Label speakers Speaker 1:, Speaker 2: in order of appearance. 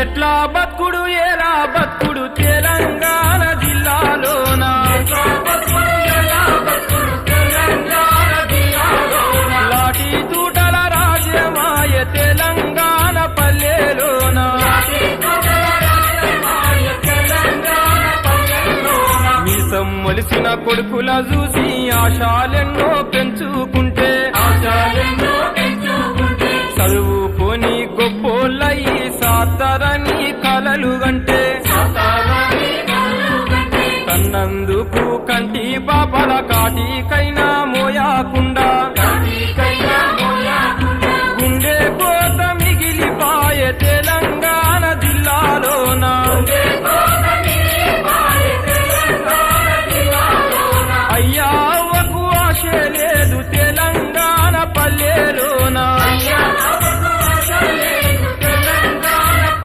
Speaker 1: ఎట్లా బతుకుడు ఎలా బతుకుడు తెలంగాణ జిల్లాలోన లాఠీ తూటల రాజ్యమాయ తెలంగాణ పల్లెలోన మీసం మొలిసిన కొడుకుల చూసి ఆశాలెన్నో పెంచుకుంటే చదువుకొని గొప్పోళ్ళయి సాతరని కలలు గంటే